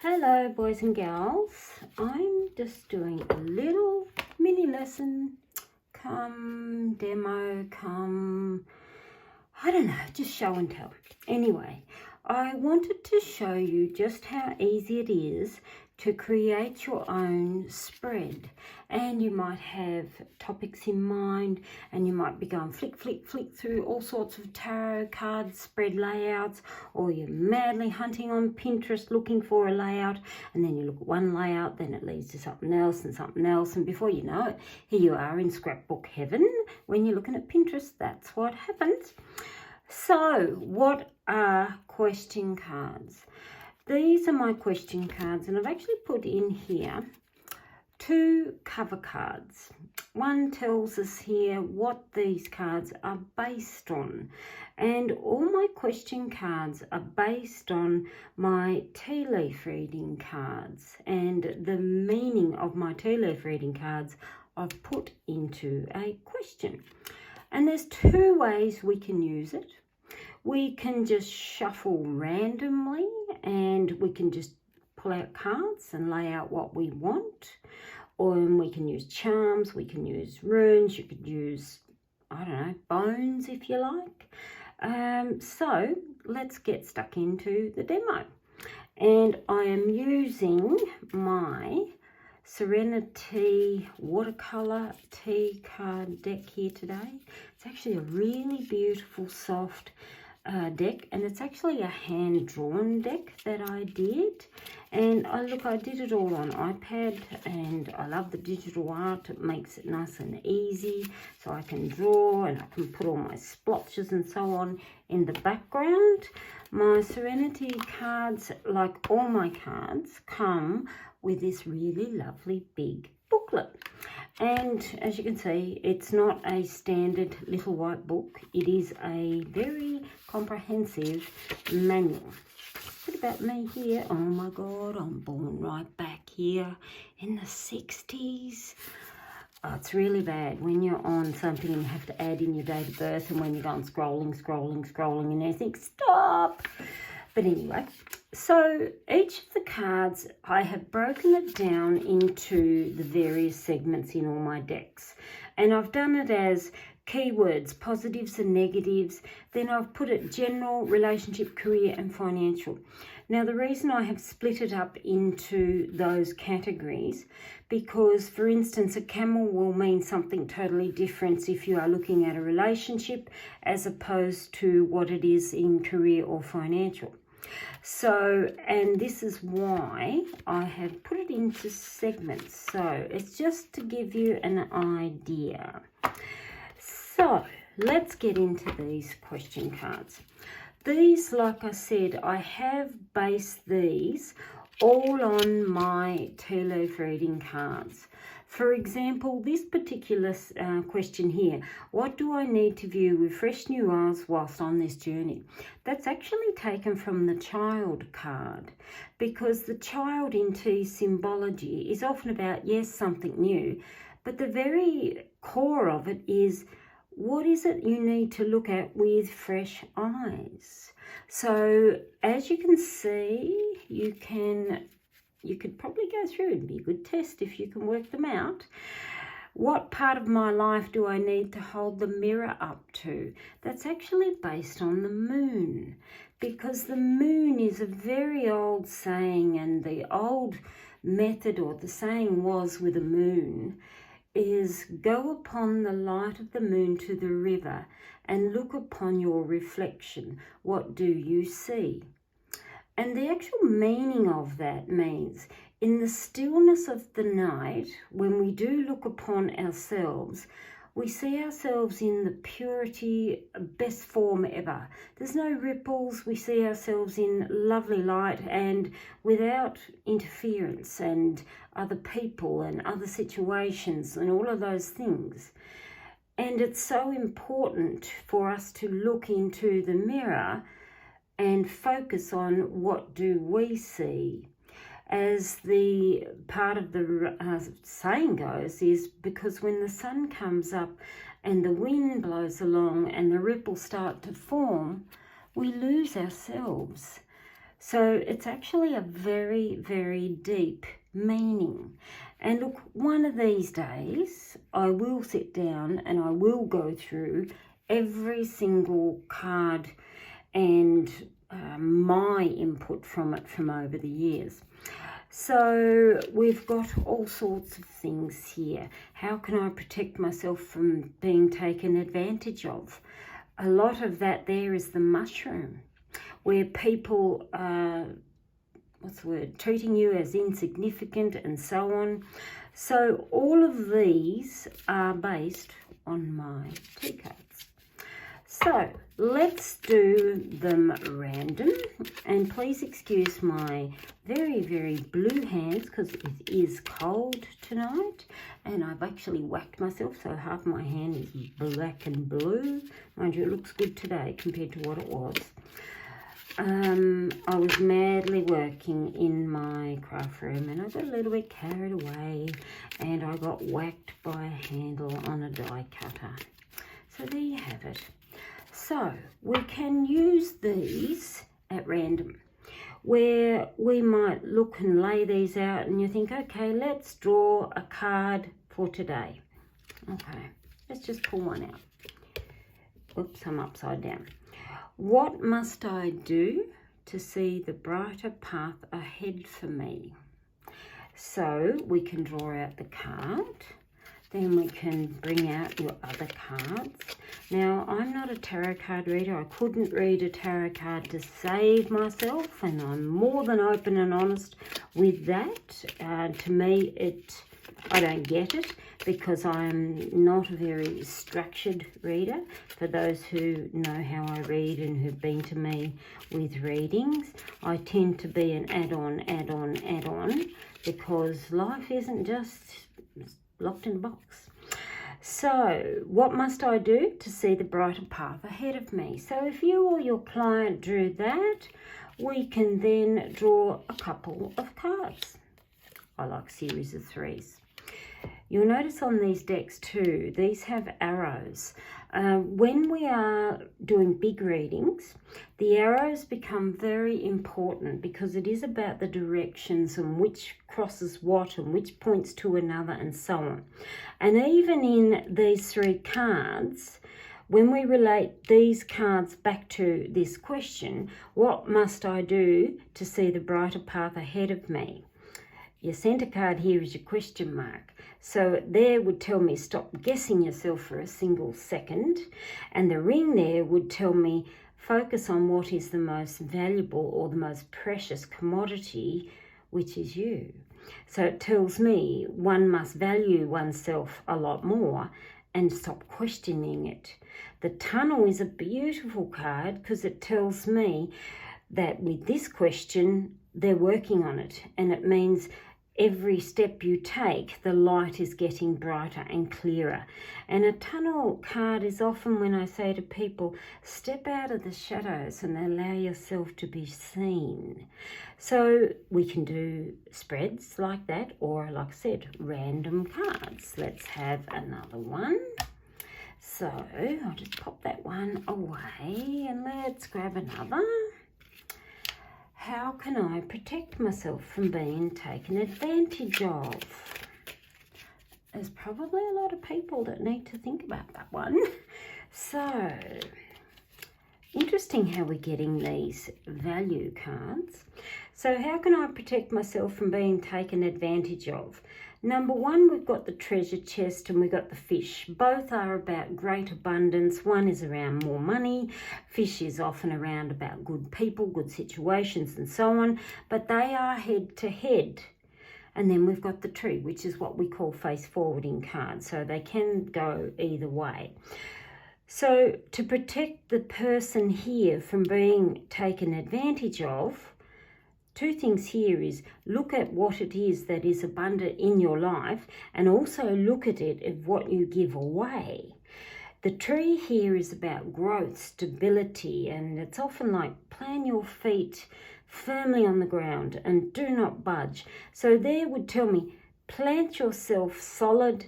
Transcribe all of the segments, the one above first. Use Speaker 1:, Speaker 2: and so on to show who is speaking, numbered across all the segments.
Speaker 1: Hello boys and girls, I'm just doing a little mini lesson, demo, I don't know, just show and tell. Anyway, I wanted to show you just how easy it is to create your own spread. And you might have topics in mind and you might be going flick through all sorts of tarot cards, spread layouts, or you're madly hunting on Pinterest looking for a layout, and then you look at one layout, then it leads to something else, and before you know it, here you are in scrapbook heaven. When you're looking at Pinterest, that's what happens. So what are question cards? These are my question cards, and I've actually put in here 2 cover cards. One tells us here what these cards are based on, and all my question cards are based on my tea leaf reading cards, and the meaning of my tea leaf reading cards I've put into a question. And there's 2 ways we can use it. We can just shuffle randomly and we can just pull out cards and lay out what we want. Or we can use charms, we can use runes, you could use, I don't know, bones if you like. So let's get stuck into the demo. And I am using my Serenity watercolor tea card deck here today. It's actually a really beautiful soft deck, and it's actually a hand-drawn deck that I did. And I did it all on iPad, and I love the digital art. It makes it nice and easy, so I can draw and I can put all my splotches and so on in the background. My Serenity cards, like all my cards, come with this really lovely big booklet. And as you can see, it's not a standard little white book. It is a very comprehensive manual. What about me here? Oh my God, I'm born right back here in the 60s. Oh, it's really bad when you're on something and you have to add in your date of birth, and when you're going scrolling and you think, stop. But anyway, so each of the cards, I have broken it down into the various segments in all my decks. And I've done it as keywords, positives and negatives. Then I've put it general, relationship, career and financial. Now the reason I have split it up into those categories, because for instance a camel will mean something totally different if you are looking at a relationship as opposed to what it is in career or financial. So, and this is why I have put it into segments. So it's just to give you an idea. So let's get into these question cards. These, like I said, I have based these all on my tea leaf reading cards. For example, this particular question here, what do I need to view with fresh new eyes whilst on this journey? That's actually taken from the child card, because the child in tea symbology is often about, yes, something new, but the very core of it is, what is it you need to look at with fresh eyes? So as you can see, you could probably go through, it'd be a good test if you can work them out. What part of my life do I need to hold the mirror up to? That's actually based on the moon, because the moon is a very old saying, and the old method, or the saying was with the moon, is go upon the light of the moon to the river and look upon your reflection. What do you see? And the actual meaning of that means, in the stillness of the night, when we do look upon ourselves, we see ourselves in the purity, best form ever. There's no ripples. We see ourselves in lovely light and without interference and other people and other situations and all of those things. And it's so important for us to look into the mirror and focus on what do we see. As the part of the saying goes, is because when the sun comes up and the wind blows along and the ripples start to form, we lose ourselves. So it's actually a very, very deep meaning. And look, one of these days I will sit down and I will go through every single card and my input from it from over the years. So we've got all sorts of things here. How can I protect myself from being taken advantage of? A lot of that there is the mushroom, where people are, treating you as insignificant and so on. So all of these are based on my tea cards. So let's do them random, and please excuse my very, very blue hands because it is cold tonight and I've actually whacked myself, so half my hand is black and blue. Mind you, it looks good today compared to what it was. I was madly working in my craft room and I got a little bit carried away and I got whacked by a handle on a die cutter. So there you have it. So we can use these at random, where we might look and lay these out and you think, okay, let's draw a card for today. Okay, let's just pull one out. Oops, I'm upside down. What must I do to see the brighter path ahead for me? So we can draw out the card. Then we can bring out your other cards. Now, I'm not a tarot card reader. I couldn't read a tarot card to save myself, and I'm more than open and honest with that. To me, I don't get it because I'm not a very structured reader. For those who know how I read and who've been to me with readings, I tend to be an add-on because life isn't just locked in a box. So what must I do to see the brighter path ahead of me? So if you or your client drew that, we can then draw a couple of cards. I like series of threes. You'll notice on these decks too, these have arrows. When we are doing big readings, the arrows become very important because it is about the directions and which crosses what and which points to another and so on. And even in these three cards, when we relate these cards back to this question, what must I do to see the brighter path ahead of me? Your centre card here is your question mark. So there would tell me stop guessing yourself for a single second. And the ring there would tell me focus on what is the most valuable or the most precious commodity, which is you. So it tells me one must value oneself a lot more and stop questioning it. The tunnel is a beautiful card because it tells me that with this question, they're working on it. And it means every step you take, the light is getting brighter and clearer. And a tunnel card is often when I say to people, step out of the shadows and allow yourself to be seen. So we can do spreads like that, or like I said, random cards. Let's have another one. So I'll just pop that one away and let's grab another. How can I protect myself from being taken advantage of? There's probably a lot of people that need to think about that one. So, interesting how we're getting these value cards. So how can I protect myself from being taken advantage of? Number one, we've got the treasure chest and we've got the fish. Both are about great abundance. One is around more money. Fish is often around about good people, good situations and so on. But they are head to head. And then we've got the tree, which is what we call face forwarding cards. So they can go either way. So to protect the person here from being taken advantage of, two things here is look at what it is that is abundant in your life and also look at it of what you give away. The tree here is about growth, stability, and it's often like plant your feet firmly on the ground and do not budge. So there would tell me plant yourself solid,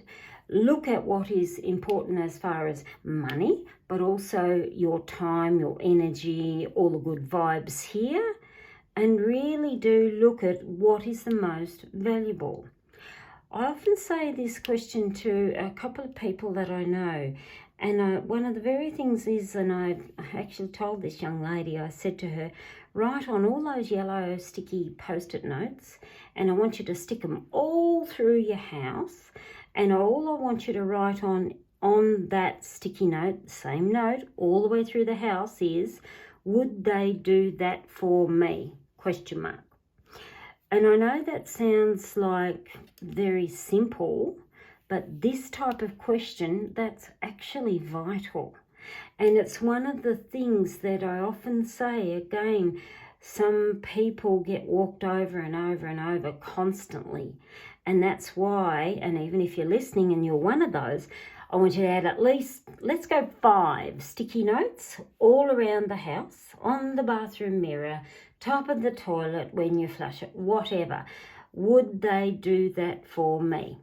Speaker 1: look at what is important as far as money, but also your time, your energy, all the good vibes here. and really do look at what is the most valuable. I often say this question to a couple of people that I know, and one of the very things is, and I actually told this young lady, I said to her, write on all those yellow sticky post-it notes, and I want you to stick them all through your house, and all I want you to write on that sticky note, same note, all the way through the house is, would they do that for me? Question mark. And I know that sounds like very simple, but this type of question, that's actually vital. And it's one of the things that I often say, again, some people get walked over and over and over constantly. And that's why, and even if you're listening and you're one of those, I want you to add at least, let's go 5 sticky notes all around the house, on the bathroom mirror, top of the toilet when you flush it, whatever. Would they do that for me?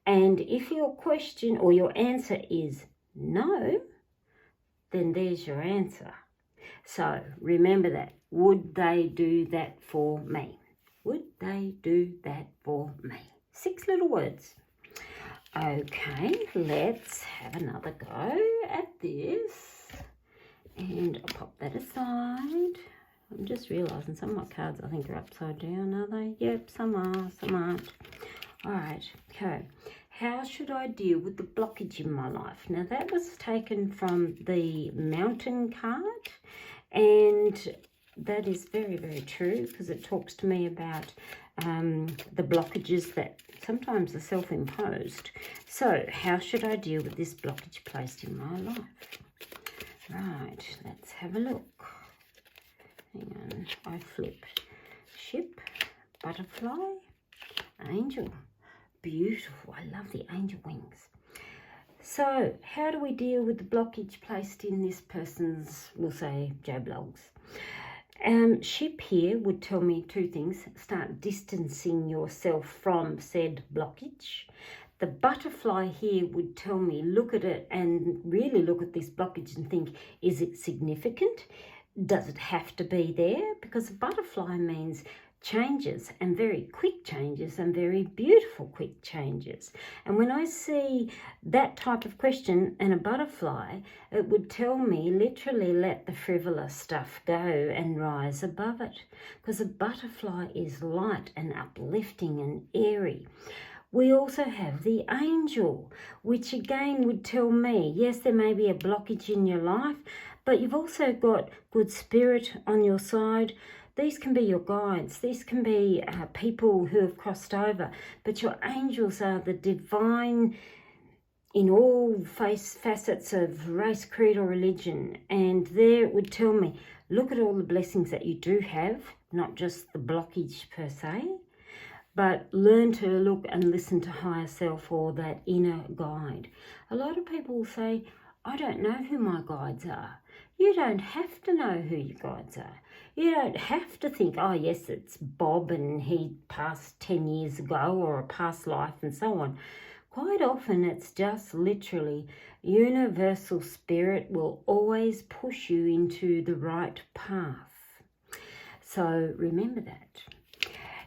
Speaker 1: And if your question or your answer is no, then there's your answer. So remember that. Would they do that for me? Would they do that for me? 6 little words. Okay, let's have another go at this. And I'll pop that aside. I'm just realising some of my cards I think are upside down, are they? Yep, some are, some aren't. All right, okay. How should I deal with the blockage in my life? Now that was taken from the Mountain card, and that is very, very true because it talks to me about the blockages that sometimes are self-imposed. So how should I deal with this blockage placed in my life? Right, let's have a look. Hang on, I flip. Ship, butterfly, angel. Beautiful. I love the angel wings. So how do we deal with the blockage placed in this person's, we'll say, Joe Blogs? Ship here would tell me 2 things. Start distancing yourself from said blockage. The butterfly here would tell me look at it and really look at this blockage and think, is it significant? Does it have to be there? Because a butterfly means changes, and very quick changes, and very beautiful quick changes. And when I see that type of question and a butterfly, it would tell me literally let the frivolous stuff go and rise above it, because a butterfly is light and uplifting and airy. We also have the angel, which again would tell me, yes, there may be a blockage in your life, but you've also got good spirit on your side. These can be your guides. These can be people who have crossed over. But your angels are the divine in all facets of race, creed or religion. And there it would tell me, look at all the blessings that you do have, not just the blockage per se, but learn to look and listen to higher self or that inner guide. A lot of people will say, I don't know who my guides are. You don't have to know who your guides are. You don't have to think, oh yes, it's Bob and he passed 10 years ago or a past life and so on. Quite often it's just literally universal spirit will always push you into the right path. So remember that.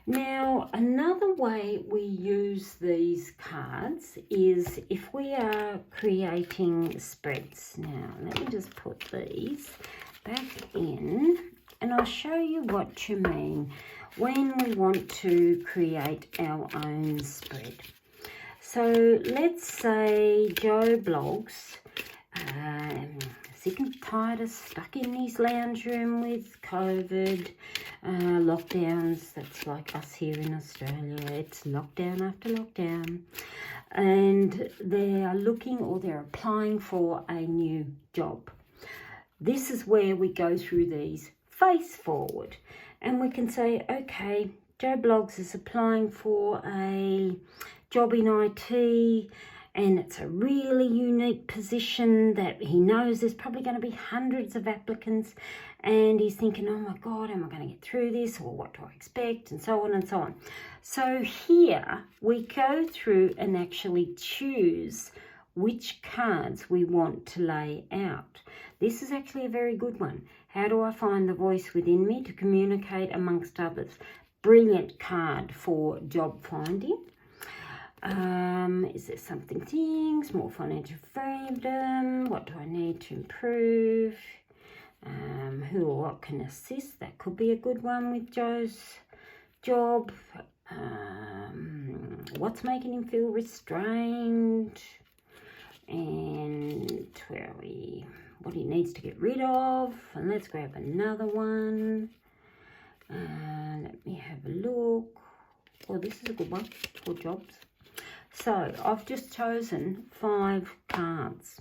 Speaker 1: Now, another way we use these cards is if we are creating spreads. Now, let me just put these back in and I'll show you what you mean when we want to create our own spread. So, let's say Joe Blogs, sick and tired of stuck in his lounge room with COVID, lockdowns. That's like us here in Australia. It's lockdown after lockdown. And they are looking or they're applying for a new job. This is where we go through these face forward. And we can say, okay, Joe Blogs is applying for a job in IT, and it's a really unique position that he knows there's probably going to be hundreds of applicants, and he's thinking, oh my God, am I going to get through this, or what do I expect, and so on and so on. So here we go through and actually choose which cards we want to lay out. This is actually a very good one. How do I find the voice within me to communicate amongst others? Brilliant card for job finding. Is there things, more financial freedom? What do I need to improve? Who or what can assist? That could be a good one with Joe's job. What's making him feel restrained? And where are we? What he needs to get rid of. And let's grab another one. Let me have a look. Oh, this is a good one for jobs. So I've just chosen 5 cards.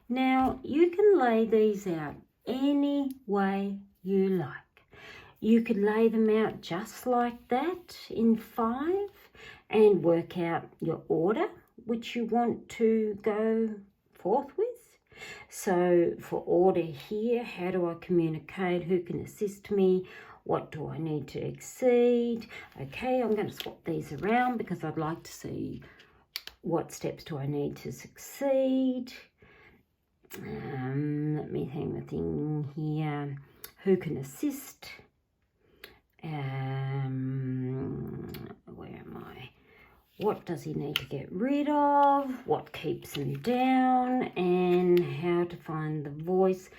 Speaker 1: Now you can lay these out any way you like. You could lay them out just like that in 5 and work out your order which you want to go forth with. So for order here, how do I communicate? Who can assist me? What do I need to exceed? Okay, I'm going to swap these around because I'd like to see what steps do I need to succeed. Let me hang the thing here. Who can assist? Where am I? What does he need to get rid of? What keeps him down? And how to find the voice.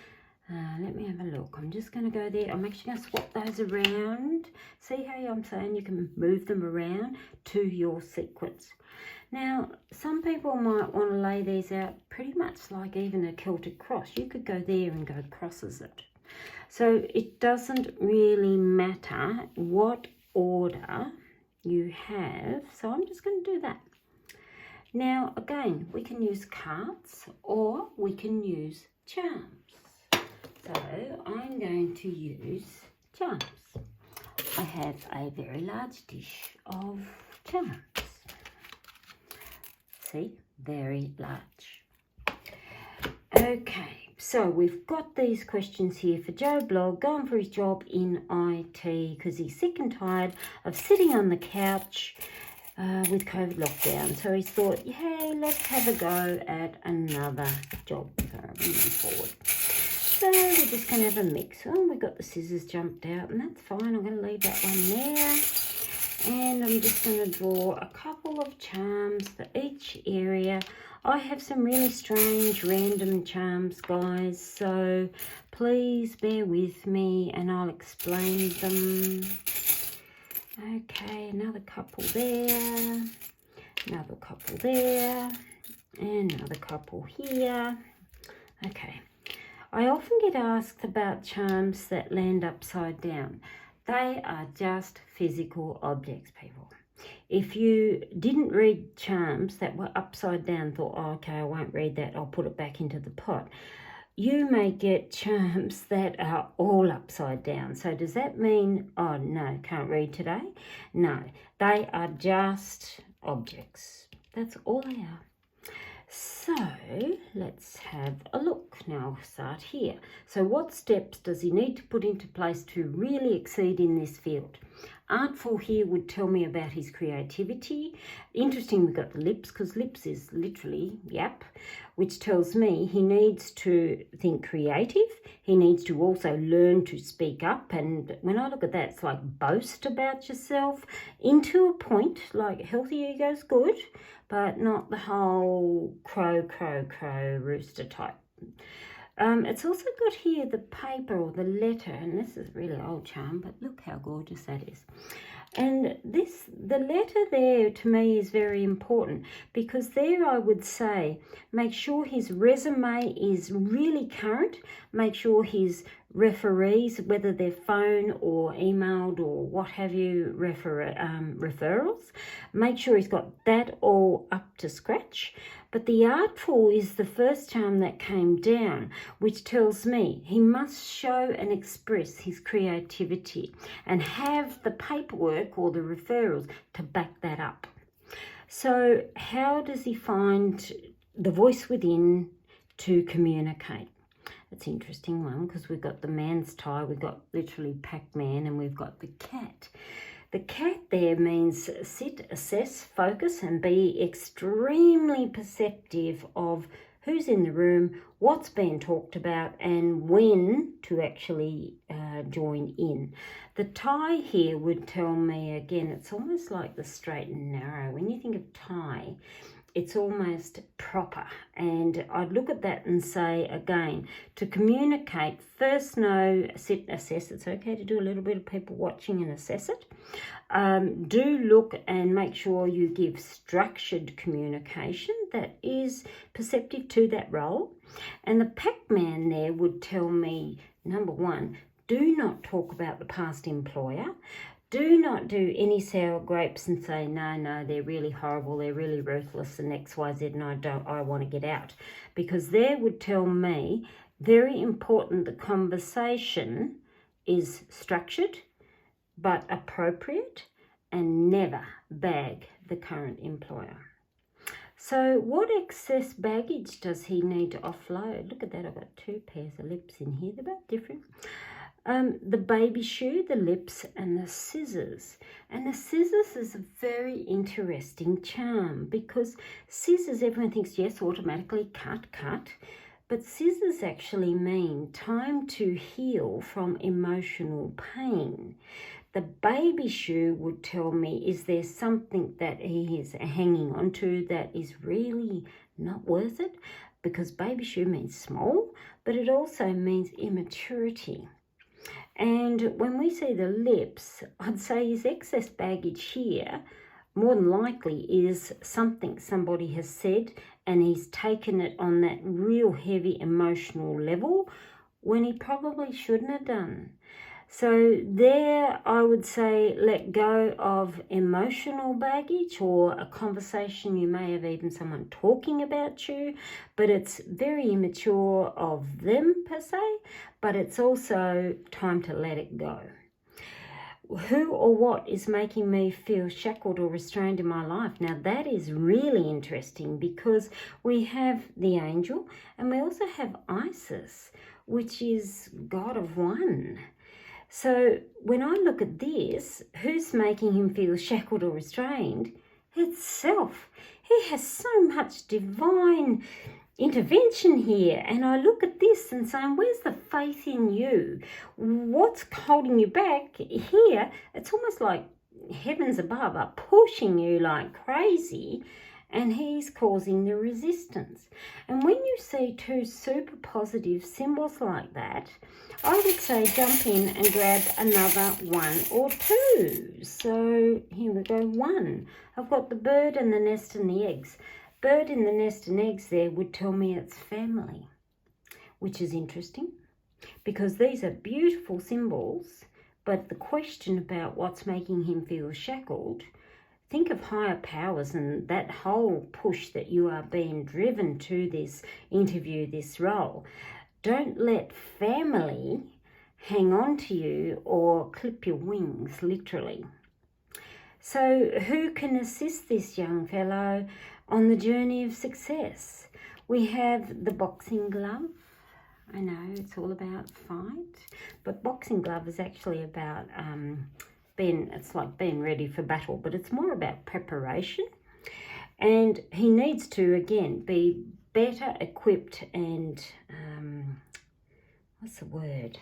Speaker 1: Let me have a look. I'm just going to go there. I'm actually going to swap those around. See how I'm saying you can move them around to your sequence. Now, some people might want to lay these out pretty much like even a Celtic cross. You could go there and go crosses it. So it doesn't really matter what order you have. So I'm just going to do that. Now, again, we can use cards or we can use charms. So I'm going to use charms. I have a very large dish of charms. See, very large. Okay, so we've got these questions here for Joe Blogg, going for his job in IT because he's sick and tired of sitting on the couch with COVID lockdown. So he thought, hey, let's have a go at another job. So moving forward. So we're just going to have a mix. Oh, we've got the scissors jumped out, and that's fine. I'm going to leave that one there. And I'm just going to draw a couple of charms for each area. I have some really strange random charms, guys, so please bear with me and I'll explain them. Okay, another couple there, another couple there, and another couple here. Okay, I often get asked about charms that land upside down. They are just physical objects, people. If you didn't read charms that were upside down, thought, oh, okay, I won't read that, I'll put it back into the pot. You may get charms that are all upside down. So does that mean, oh, no, can't read today? No, they are just objects. That's all they are. So let's have a look. Now I'll start here. So what steps does he need to put into place to really exceed in this field? Artful here would tell me about his creativity. Interesting, we've got the lips, because lips is literally yap, which tells me he needs to think creative. He needs to also learn to speak up. And when I look at that, it's like boast about yourself into a point, like healthy ego's good, but not the whole crow, crow, crow, rooster type. It's also got here the paper or the letter, and this is a really old charm, but look how gorgeous that is. And the letter there to me is very important, because there I would say make sure his resume is really current, make sure his referees, whether they're phone or emailed or what have you, referrals, make sure he's got that all up to scratch. But the artful is the first charm that came down, which tells me he must show and express his creativity and have the paperwork or the referrals to back that up. So how does he find the voice within to communicate? It's an interesting one, because we've got the man's tie, we've got literally Pac-Man, and we've got the cat. The cat there means sit, assess, focus, and be extremely perceptive of who's in the room, what's being talked about, and when to actually join in. The tie here would tell me, again, it's almost like the straight and narrow. When you think of tie, it's almost proper, and I'd look at that and say, again, to communicate, first know, sit, assess. It's okay to do a little bit of people watching and assess it. Do look and make sure you give structured communication that is perceptive to that role. And the Pac-Man there would tell me, number one, do not talk about the past employer. Do not do any sour grapes and say, no, they're really horrible, they're really ruthless, and XYZ, and I want to get out. Because there would tell me, very important, the conversation is structured but appropriate, and never bag the current employer. So what excess baggage does he need to offload? Look at that, I've got 2 pairs of lips in here, they're about different. The baby shoe, the lips, and the scissors. And the scissors is a very interesting charm, because scissors, everyone thinks, yes, automatically cut. But scissors actually mean time to heal from emotional pain. The baby shoe would tell me, is there something that he is hanging on to that is really not worth it? Because baby shoe means small, but it also means immaturity. And when we see the lips, I'd say his excess baggage here, more than likely, is something somebody has said, and he's taken it on that real heavy emotional level when he probably shouldn't have done. So there, I would say, let go of emotional baggage, or a conversation you may have even someone talking about you, but it's very immature of them per se, but it's also time to let it go. Who or what is making me feel shackled or restrained in my life? Now that is really interesting, because we have the angel and we also have Isis, which is God of one. So when I look at this, who's making him feel shackled or restrained? It's self. He has so much divine intervention here. And I look at this and saying, where's the faith in you? What's holding you back? Here, it's almost like heavens above are pushing you like crazy, and he's causing the resistance. And when you see 2 super positive symbols like that, I would say jump in and grab another 1 or 2. So here we go, 1. I've got the bird and the nest and the eggs. Bird in the nest and eggs there would tell me it's family, which is interesting, because these are beautiful symbols, but the question about what's making him feel shackled, think of higher powers and that whole push that you are being driven to this interview, this role. Don't let family hang on to you or clip your wings, literally. So who can assist this young fellow on the journey of success? We have the boxing glove. I know it's all about fight, but boxing glove is actually about it's like being ready for battle, but it's more about preparation. And he needs to, again, be better equipped and, what's the word?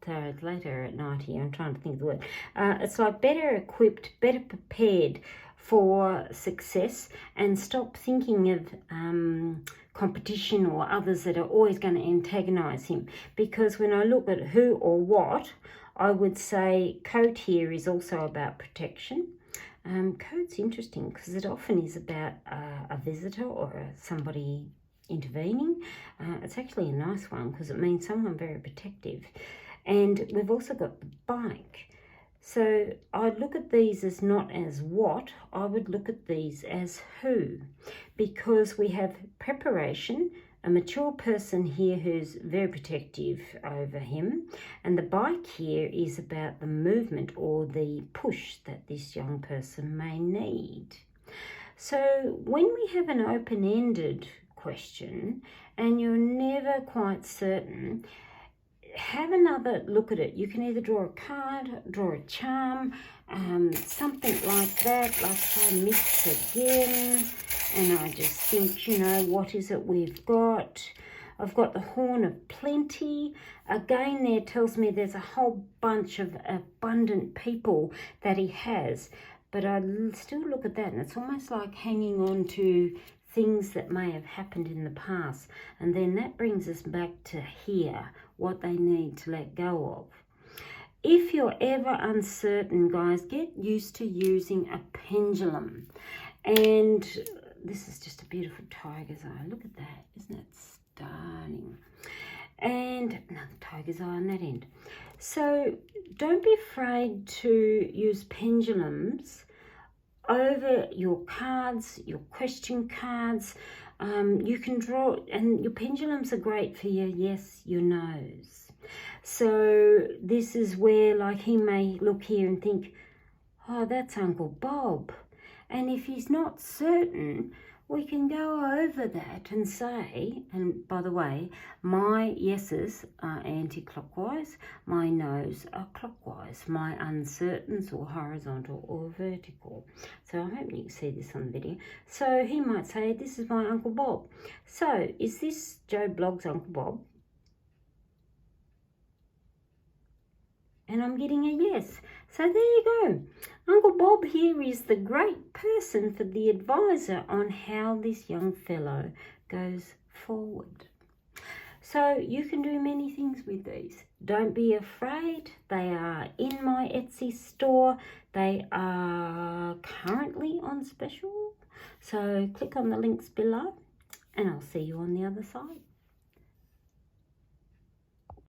Speaker 1: So it's later at night here, I'm trying to think of the word. It's like better equipped, better prepared for success, and stop thinking of competition or others that are always going to antagonize him. Because when I look at who or what, I would say coat here is also about protection. Coat's interesting because it often is about a visitor or somebody intervening. It's actually a nice one because it means someone very protective. And we've also got the bike. So I'd look at these as not as what, I would look at these as who, because we have preparation, a mature person here who's very protective over him, and the bike here is about the movement or the push that this young person may need. So when we have an open-ended question and you're never quite certain, have another look at it. You can either draw a card, draw a charm, something like that. Like if I mix again, and I just think, you know, what is it we've got? I've got the Horn of Plenty. Again, there tells me there's a whole bunch of abundant people that he has. But I still look at that, and it's almost like hanging on to things that may have happened in the past. And then that brings us back to here, what they need to let go of. If you're ever uncertain, guys, get used to using a pendulum. And this is just a beautiful tiger's eye. Look at that. Isn't it stunning? And another tiger's eye on that end. So don't be afraid to use pendulums over your cards, your question cards. You can draw, and your pendulums are great for your yes, your no's. So this is where, like, he may look here and think, oh, that's Uncle Bob. And if he's not certain, we can go over that and say, and by the way, my yeses are anti-clockwise, my no's are clockwise, my uncertains or horizontal or vertical. So I hope you can see this on the video. So he might say, this is my Uncle Bob. So is this Joe Blogg's Uncle Bob? And I'm getting a yes. So there you go. Uncle Bob here is the great person for the advisor on how this young fellow goes forward. So you can do many things with these. Don't be afraid. They are in my Etsy store. They are currently on special. So click on the links below and I'll see you on the other side.